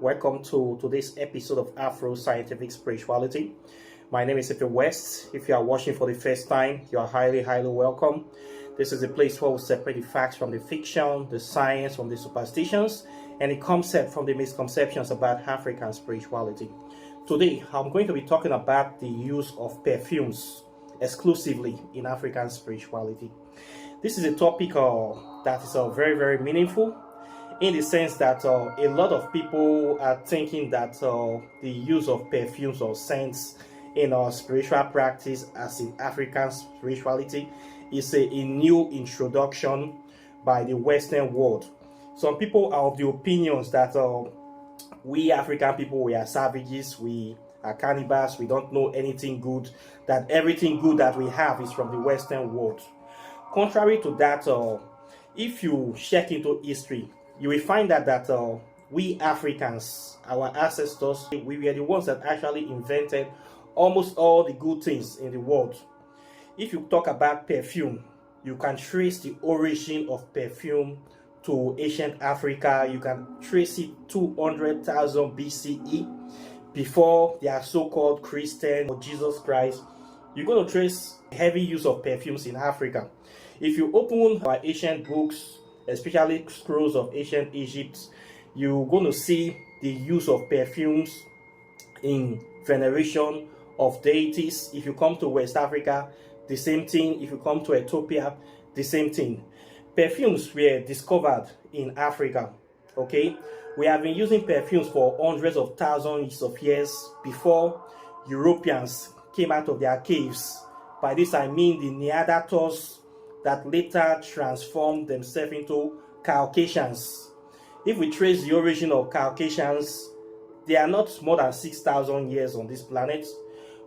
Welcome to today's episode of Afro Scientific Spirituality. My name is Ife West. If you are watching for the first time, you are highly welcome. This is a place where we separate the facts from the fiction, the science from the superstitions, and the concept from the misconceptions about African spirituality. Today, I'm going to be talking about the use of perfumes exclusively in African spirituality. This is a topic that is very meaningful, in the sense that a lot of people are thinking that the use of perfumes or scents in our spiritual practice as in African spirituality is a new introduction by the Western world. Some people are of the opinions that we African people, we are savages, we are cannibals, we don't know anything good, that everything good that we have is from the Western world. Contrary to that, if you check into history, you will find that we Africans, our ancestors, we were the ones that actually invented almost all the good things in the world. If you talk about perfume, you can trace the origin of perfume to ancient Africa. You can trace it 200,000 BCE, before their so-called Christian or Jesus Christ. You're going to trace heavy use of perfumes in Africa. If you open our ancient books, especially scrolls of ancient Egypt, you're going to see the use of perfumes in veneration of deities. If you come to West Africa, the same thing. If you come to Ethiopia, the same thing. Perfumes were discovered in Africa. Okay, we have been using perfumes for hundreds of thousands of years before Europeans came out of their caves. By this I mean the Neanderthals that later transformed themselves into Caucasians. If we trace the origin of Caucasians, they are not more than 6,000 years on this planet.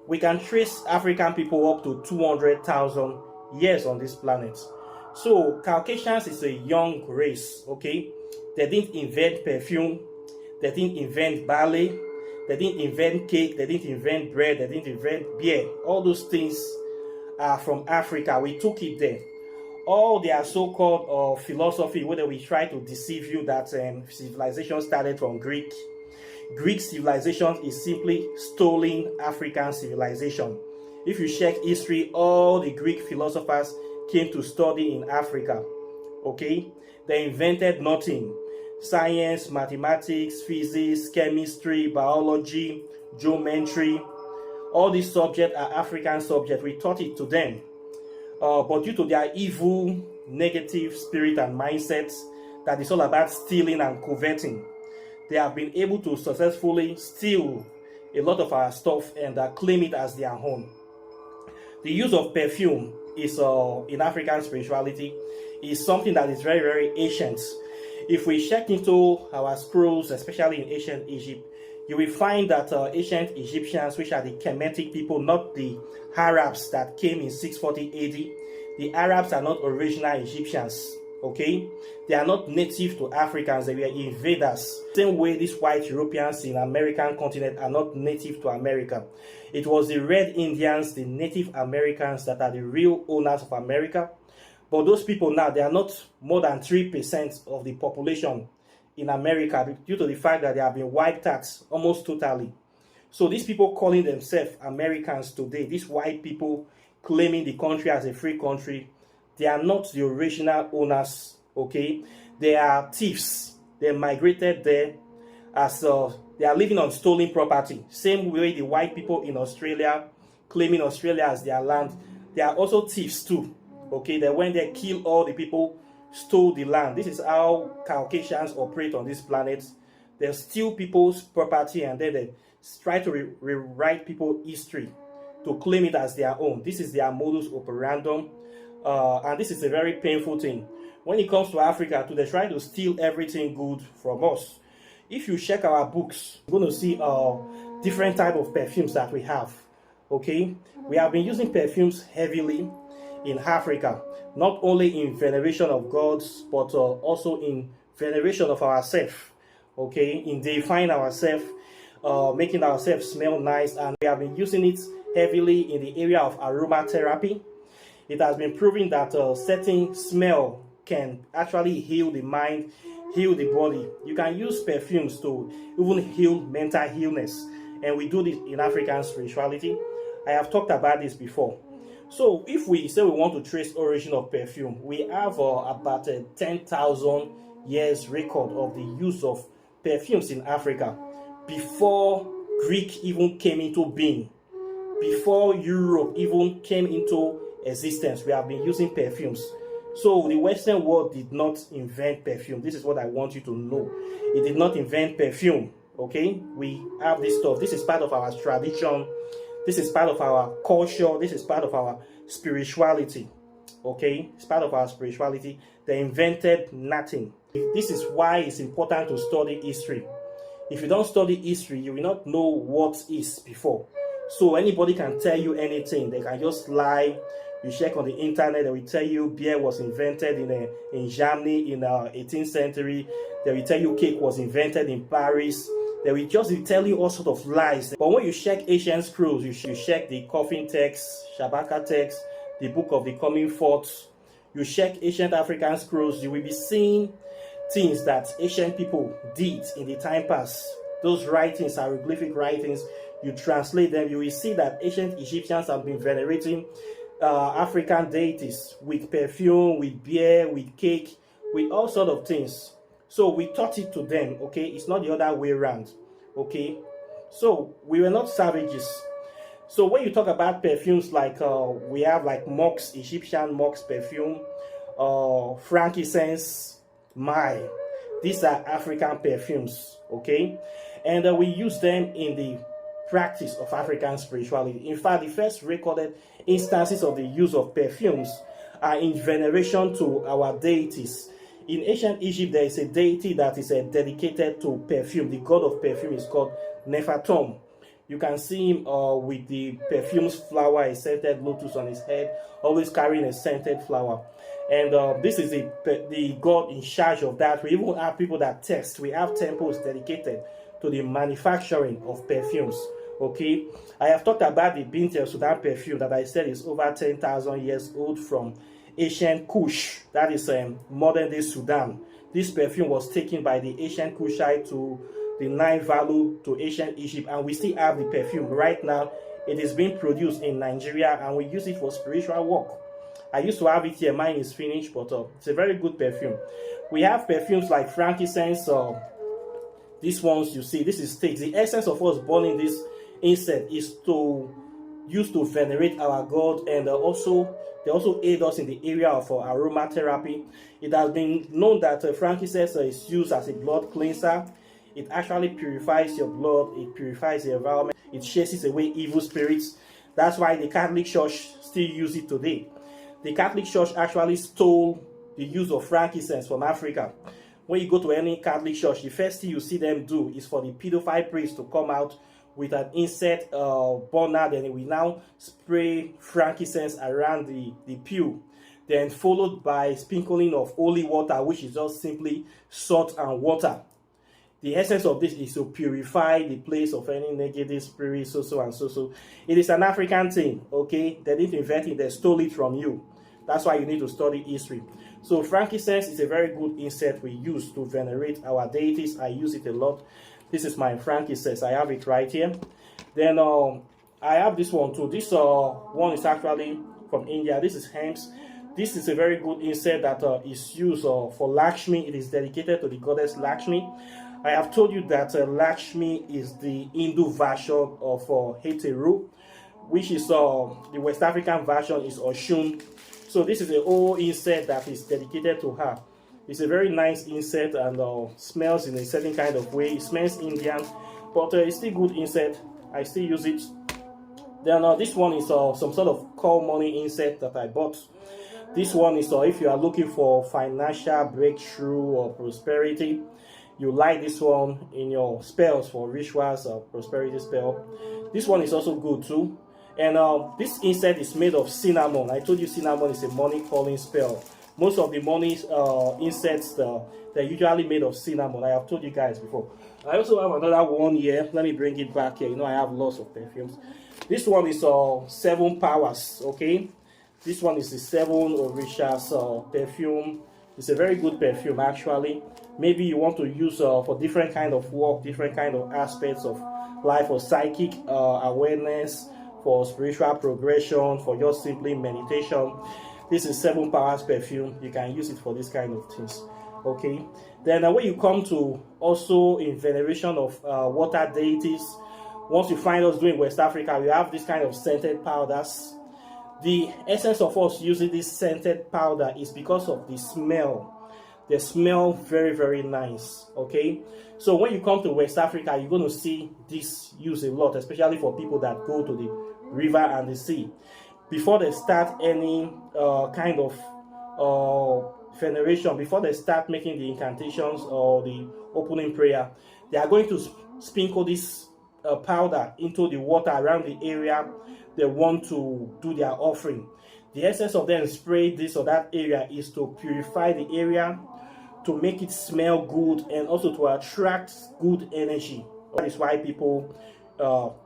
We can trace African people up to 200,000 years on this planet. So Caucasians is a young race, okay? They didn't invent perfume, they didn't invent ballet, they didn't invent cake, they didn't invent bread, they didn't invent beer. All those things are from Africa. We took it there. All their so-called philosophy, whether we try to deceive you that civilization started from Greek. Greek civilization is simply stolen African civilization. If you check history, all the Greek philosophers came to study in Africa. Okay? They invented nothing. Science, mathematics, physics, chemistry, biology, geometry, all these subjects are African subjects. We taught it to them. But due to their evil, negative spirit and mindsets, that is all about stealing and coveting, they have been able to successfully steal a lot of our stuff and claim it as their own. The use of perfume is in African spirituality is something that is very ancient. If we check into our scrolls, especially in ancient Egypt, you will find that ancient Egyptians, which are the Kemetic people, not the Arabs that came in 640 AD. The Arabs are not original Egyptians, okay? They are not native to Africans, they were invaders. Same way these white Europeans in American continent are not native to America. It was the Red Indians, the Native Americans, that are the real owners of America. But those people now, they are not more than 3% of the population in America, due to the fact that they have been wiped out almost totally. So these people calling themselves Americans today, these white people claiming the country as a free country, they are not the original owners, okay? They are thieves. They migrated there as they are living on stolen property. Same way the white people in Australia claiming Australia as their land, they are also thieves too, okay? They went there, killed all the people, stole the land. This is how Caucasians operate on this planet. They steal people's property and then they try to rewrite people's history to claim it as their own. This is their modus operandum, and this is a very painful thing. When it comes to Africa, they try to steal everything good from us. If you check our books, you're going to see different type of perfumes that we have. Okay, we have been using perfumes heavily in Africa, not only in veneration of gods, but also in veneration of ourselves, okay, in deifying ourselves, making ourselves smell nice, and we have been using it heavily in the area of aromatherapy. It has been proven that certain smell can actually heal the mind, heal the body. You can use perfumes to even heal mental illness. And we do this in African spirituality. I have talked about this before. So if we say we want to trace origin of perfume, we have about 10,000 years record of the use of perfumes in Africa before Greek even came into being. Before Europe even came into existence, we have been using perfumes. So the Western world did not invent perfume. This is what I want you to know. It did not invent perfume. Okay, we have this stuff. This is part of our tradition. This is part of our culture. This is part of our spirituality. Okay, it's part of our spirituality. They invented nothing. This is why it's important to study history. If you don't study history, you will not know what is before. So anybody can tell you anything. They can just lie. You check on the internet, they will tell you beer was invented in Germany in the 18th century. They will tell you cake was invented in Paris. They will just tell you all sorts of lies. But when you check ancient scrolls, you check the coffin text, Shabaka text, the book of the coming forth, you check ancient African scrolls, you will be seeing things that ancient people did in the time past. Those writings, hieroglyphic writings, you translate them, you will see that ancient Egyptians have been venerating African deities with perfume, with beer, with cake, with all sorts of things. So we taught it to them, okay? It's not the other way around, okay? So we were not savages. So when you talk about perfumes, like we have like Mox, Egyptian Mox perfume, frankincense, myrrh. These are African perfumes, okay? And we use them in the practice of African spirituality. In fact, the first recorded instances of the use of perfumes are in veneration to our deities. In ancient Egypt, there is a deity that is dedicated to perfume. The god of perfume is called Nefertum. You can see him with the perfumes flower, a scented lotus on his head, always carrying a scented flower. And this is the god in charge of that. We even have people that test. We have temples dedicated to the manufacturing of perfumes. Okay, I have talked about the Bint el Sudan perfume that I said is over 10,000 years old from ancient Kush, that is modern day Sudan. This perfume was taken by the ancient Kushite to the Nile Valley to ancient Egypt, and we still have the perfume right now. It is being produced in Nigeria, and we use it for spiritual work. I used to have it here. Mine is finished, but it's a very good perfume. We have perfumes like frankincense. These ones you see, this is stakes. The essence of us burning this incense is to use to venerate our God, and they also aid us in the area of aromatherapy. It has been known that frankincense is used as a blood cleanser. It actually purifies your blood. It purifies the environment. It chases away evil spirits. That's why the Catholic Church still use it today. The Catholic Church actually stole the use of frankincense from Africa. When you go to any Catholic church, the first thing you see them do is for the pedophile priest to come out with an insect burner. Then we now spray frankincense around the pew. Then followed by sprinkling of holy water, which is just simply salt and water. The essence of this is to purify the place of any negative spirit, so and so. It is an African thing, okay? They didn't invent it, they stole it from you. That's why you need to study history. So frankincense is a very good incense we use to venerate our deities. I use it a lot. This is my frankincense. I have it right here. Then I have this one too. This one is actually from India. This is hemp. This is a very good incense that is used for Lakshmi. It is dedicated to the goddess Lakshmi. I have told you that Lakshmi is the Hindu version of Heteru, which is the West African version is Oshun. So this is a whole incense that is dedicated to her. It's a very nice incense and smells in a certain kind of way. It smells Indian, but it's still good incense. I still use it. Then this one is some sort of call money incense that I bought. This one is if you are looking for financial breakthrough or prosperity, you like this one in your spells for rituals or prosperity spell. This one is also good too. And this incense is made of cinnamon. I told you cinnamon is a money calling spell. Most of the money incense, they're usually made of cinnamon. I have told you guys before. I also have another one here. Let me bring it back here. You know, I have lots of perfumes. This one is 7 powers, okay? This one is the 7 Orishas perfume. It's a very good perfume actually. Maybe you want to use for different kind of work, different kind of aspects of life, for psychic awareness, for spiritual progression, for just simply meditation. This is 7 Powers perfume. You can use it for this kind of things. Okay. Then when you come to also in veneration of water deities, once you find us doing West Africa, we have this kind of scented powders. The essence of us using this scented powder is because of the smell. They smell very, very nice. Okay, so when you come to West Africa, you're going to see this used a lot, especially for people that go to the river and the sea. Before they start any kind of veneration, before they start making the incantations or the opening prayer, they are going to sprinkle this powder into the water around the area they want to do their offering. The essence of them spray this or that area is to purify the area, to make it smell good, and also to attract good energy. That is why people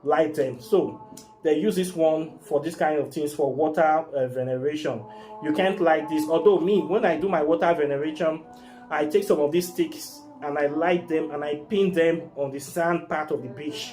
like them. So they use this one for this kind of things, for water veneration. You can't light this. Although me, when I do my water veneration, I take some of these sticks and I light them and I pin them on the sand part of the beach.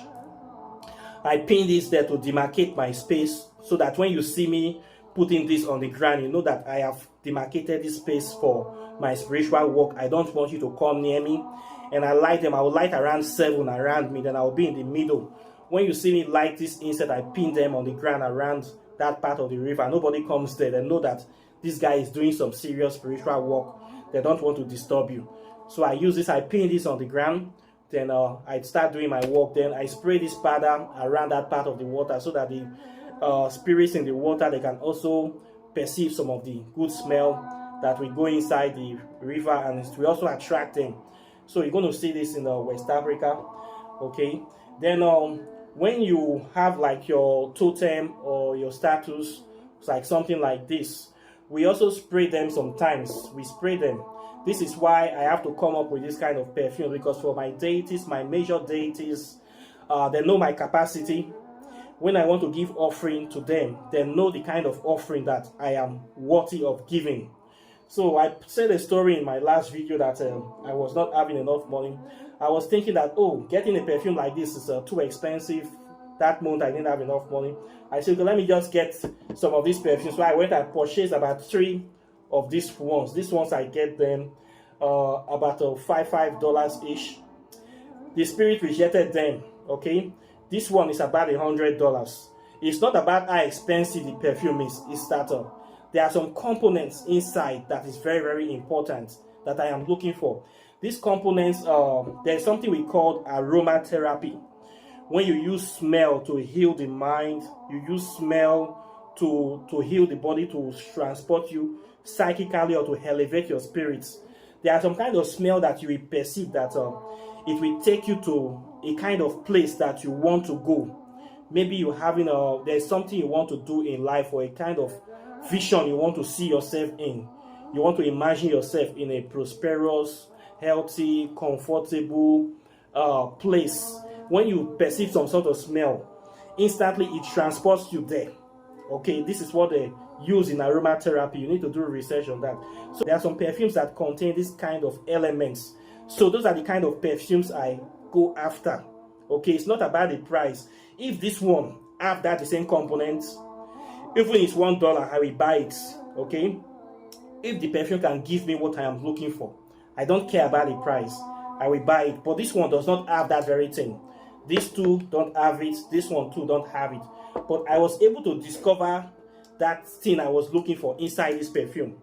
I pin this there to demarcate my space, so that when you see me putting this on the ground, you know that I have demarcated this space for my spiritual work. I don't want you to come near me. And I light them. I will light around 7 around me, then I will be in the middle. When you see me light this instead, I pin them on the ground around that part of the river. Nobody comes there. They know that this guy is doing some serious spiritual work. They don't want to disturb you. So I use this. I pin this on the ground. Then I start doing my work. Then I spray this powder around that part of the water, so that the spirits in the water, they can also perceive some of the good smell that will go inside the river, and it will also attract them. So you're going to see this in West Africa. Okay. Then when you have like your totem or your status, it's like something like this, we also spray them sometimes. We spray them. This is why I have to come up with this kind of perfume, because for my deities, my major deities, they know my capacity. When I want to give offering to them, they know the kind of offering that I am worthy of giving. So I said a story in my last video that I was not having enough money. I was thinking that, oh, getting a perfume like this is too expensive. That month I didn't have enough money. I said, okay, let me just get some of these perfumes. So I went and purchased about 3 of these ones. These ones I get them about $5 ish. The spirit rejected them. Okay, this one is about $100. It's not about how expensive the perfume is. It's that there are some components inside that is very, very important that I am looking for. These components, there's something we call aromatherapy. When you use smell to heal the mind, you use smell to heal the body, to transport you psychically or to elevate your spirits. There are some kind of smell that you will perceive that it will take you to a kind of place that you want to go. Maybe you're having there's something you want to do in life, or a kind of vision you want to see yourself in. You want to imagine yourself in a prosperous, healthy, comfortable place. When you perceive some sort of smell, instantly it transports you there. Okay, this is what they use in aromatherapy. You need to do research on that. So there are some perfumes that contain this kind of elements. So those are the kind of perfumes I go after. Okay, it's not about the price. If this one have that the same components, even if it's $1, I will buy it. Okay, if the perfume can give me what I am looking for, I don't care about the price, I will buy it. But this one does not have that very thing. These two don't have it. This one too don't have it. But I was able to discover that thing I was looking for inside this perfume.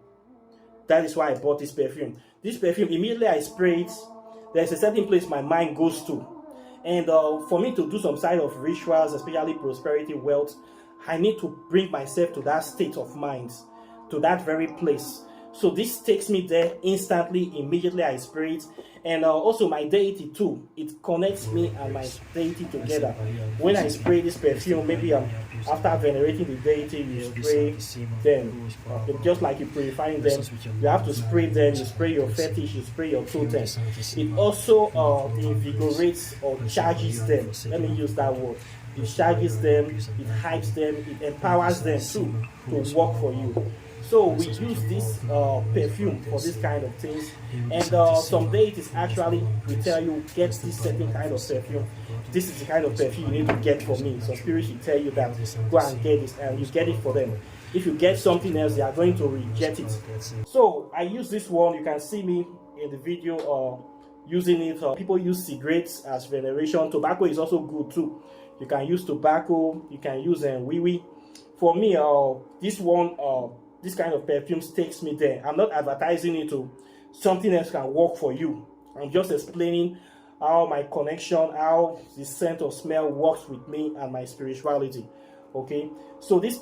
That is why I bought this perfume. This perfume, immediately I spray it, there's a certain place my mind goes to. And for me to do some side of rituals, especially prosperity, wealth, I need to bring myself to that state of mind, to that very place. So this takes me there instantly, immediately I spray it. And also my deity too, it connects me and my deity together. When I spray this perfume, maybe after venerating the deity, you spray them. Just like you purifying them, you have to spray them, you spray your fetish, you spray your totem. It also invigorates or charges them. Let me use that word. It charges them, it hypes them, it empowers them too to work for you. So we use this perfume for this kind of things, and someday it is actually we tell you get this certain kind of perfume. This is the kind of perfume you need to get for me. Some spirits will tell you that go and get this, and you get it for them. If you get something else, they are going to reject it. So I use this one. You can see me in the video using it. People use cigarettes as veneration. Tobacco is also good too. You can use tobacco. You can use wee wee. For me, this one, this kind of perfumes takes me there. I'm not advertising it to something else can work for you. I'm just explaining how my connection, how the scent or smell works with me and my spirituality. Okay, so this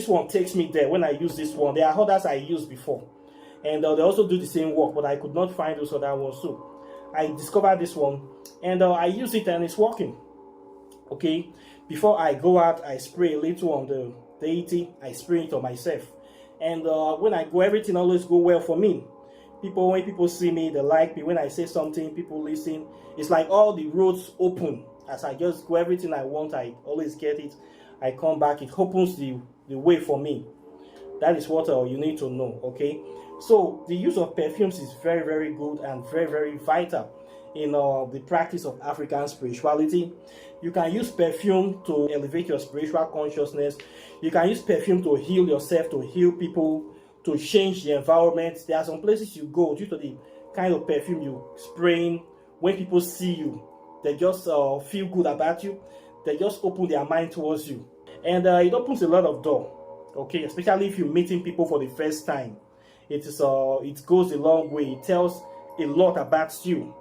one takes me there when I use this one. There are others I used before, and they also do the same work, but I could not find those other ones. So I discovered this one, and I use it, and it's working. Okay, before I go out, I spray a little on the deity. I spray it on myself, and when I go, everything always go well for me. When people see me, they like me. When I say something, people listen. It's like all the roads open. As I just go, everything I want, I always get it. I come back, it opens the way for me. That is what you need to know. Okay, so the use of perfumes is very, very good and very, very vital in the practice of African spirituality. You can use perfume to elevate your spiritual consciousness. You can use perfume to heal yourself, to heal people, to change the environment. There are some places you go due to the kind of perfume you spraying. When people see you, they just feel good about you. They just open their mind towards you, and it opens a lot of doors. Okay, especially if you're meeting people for the first time, it goes a long way. It tells a lot about you.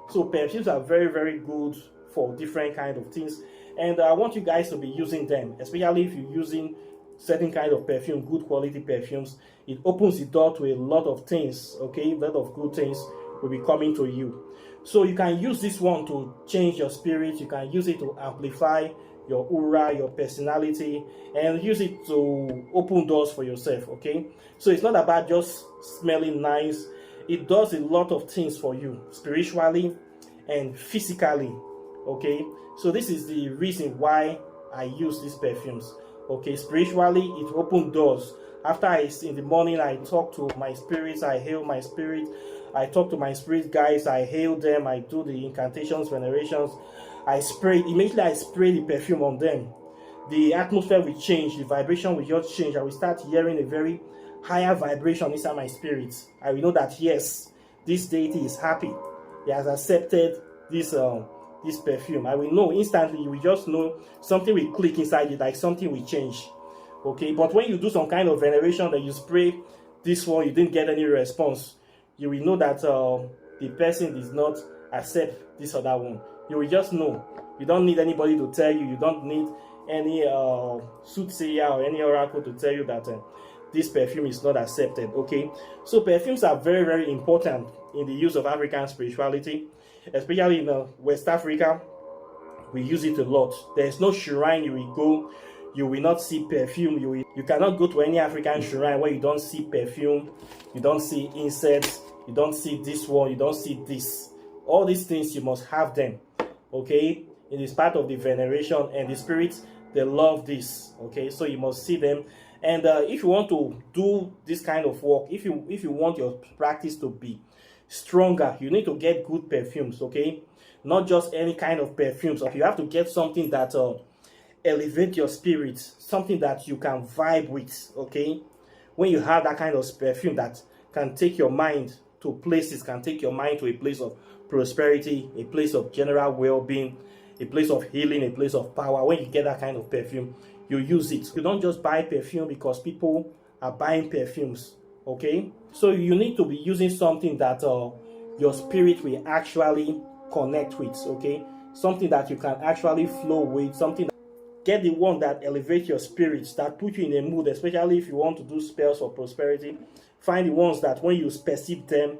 So perfumes are very, very good for different kind of things, and I want you guys to be using them, especially if you're using certain kind of perfume, good quality perfumes. It opens the door to a lot of things. Okay, a lot of good things will be coming to you. So you can use this one to change your spirit. You can use it to amplify your aura, your personality, and use it to open doors for yourself. Okay, so it's not about just smelling nice. It does a lot of things for you spiritually and physically. Okay, so this is the reason why I use these perfumes. Okay, spiritually it opens doors. After in the morning I talk to my spirits, I hail my spirit. I talk to my spirit guides, I hail them, I do the incantations, venerations. I spray, immediately I spray the perfume on them. The atmosphere will change, the vibration will just change. I will start hearing a very higher vibration inside my spirit. I will know that yes, this deity is happy. He has accepted this perfume. I will know instantly. You will just know something will click inside you, like something will change. Okay, but when you do some kind of veneration that you spray this one, you didn't get any response, you will know that the person does not accept this other one. You will just know. You don't need anybody to tell you. You don't need any soothsayer or any oracle to tell you that this perfume is not accepted. Okay, so perfumes are very, very important in the use of African spirituality, especially in West Africa. We use it a lot. There is no shrine you will go, you will not see perfume. You cannot go to any African shrine where you don't see perfume, you don't see incense, you don't see this one, you don't see this. All these things you must have them. Okay, it is part of the veneration, and the spirits, they love this. Okay, so you must see them. And if you want to do this kind of work, if you want your practice to be stronger, you need to get good perfumes. Okay, not just any kind of perfumes. You have to get something that elevate your spirit, something that you can vibe with. Okay, when you have that kind of perfume that can take your mind to places, can take your mind to a place of prosperity, a place of general well-being, a place of healing, a place of power. When you get that kind of perfume, you use it. You don't just buy perfume because people are buying perfumes. Okay, so you need to be using something that your spirit will actually connect with. Okay, something that you can actually flow with, something. Get the one that elevates your spirits, that put you in a mood, especially if you want to do spells for prosperity. Find the ones that when you perceive them,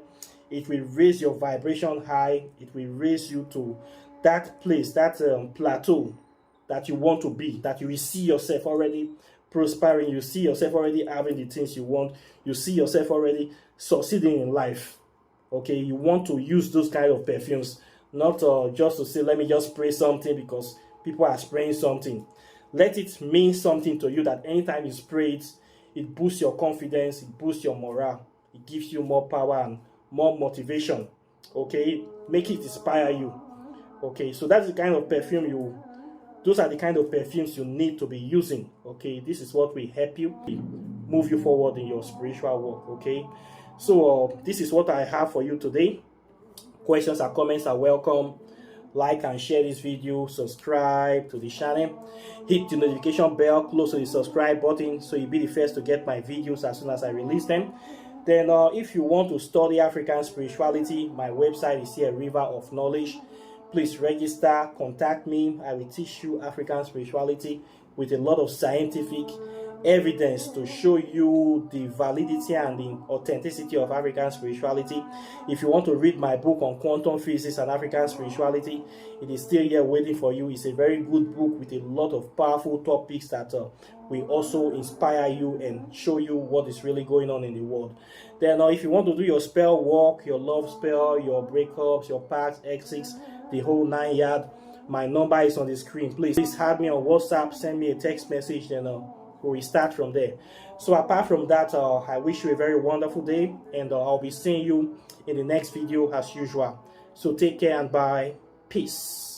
it will raise your vibration high. It will raise you to that place, that plateau that you want to be, that you will see yourself already prospering. You see yourself already having the things you want. You see yourself already succeeding in life. Okay, you want to use those kind of perfumes, not just to say, let me just spray something because people are spraying something. Let it mean something to you, that anytime you spray it, It boosts your confidence, it boosts your morale, it gives you more power and more motivation. Okay, make it inspire you. Okay, so that's the kind of perfume those are the kind of perfumes you need to be using. Okay, this is what will help you move you forward in your spiritual work. Okay, so this is what I have for you today. Questions and comments are welcome. Like and share this video, subscribe to the channel, hit the notification bell close to the subscribe button so you'll be the first to get my videos as soon as I release them. Then if you want to study African spirituality, my website is here, River of Knowledge. Please register, contact me. I will teach you African spirituality with a lot of scientific evidence to show you the validity and the authenticity of African spirituality. If you want to read my book on quantum physics and African spirituality, it is still here waiting for you. It's a very good book with a lot of powerful topics that will also inspire you and show you what is really going on in the world. Then if you want to do your spell work, your love spell, your breakups, your pacts, exits, the whole 9 yard, my number is on the screen. Please add me on WhatsApp, send me a text message, then we start from there. So apart from that, I wish you a very wonderful day, and I'll be seeing you in the next video as usual. So take care and bye. Peace.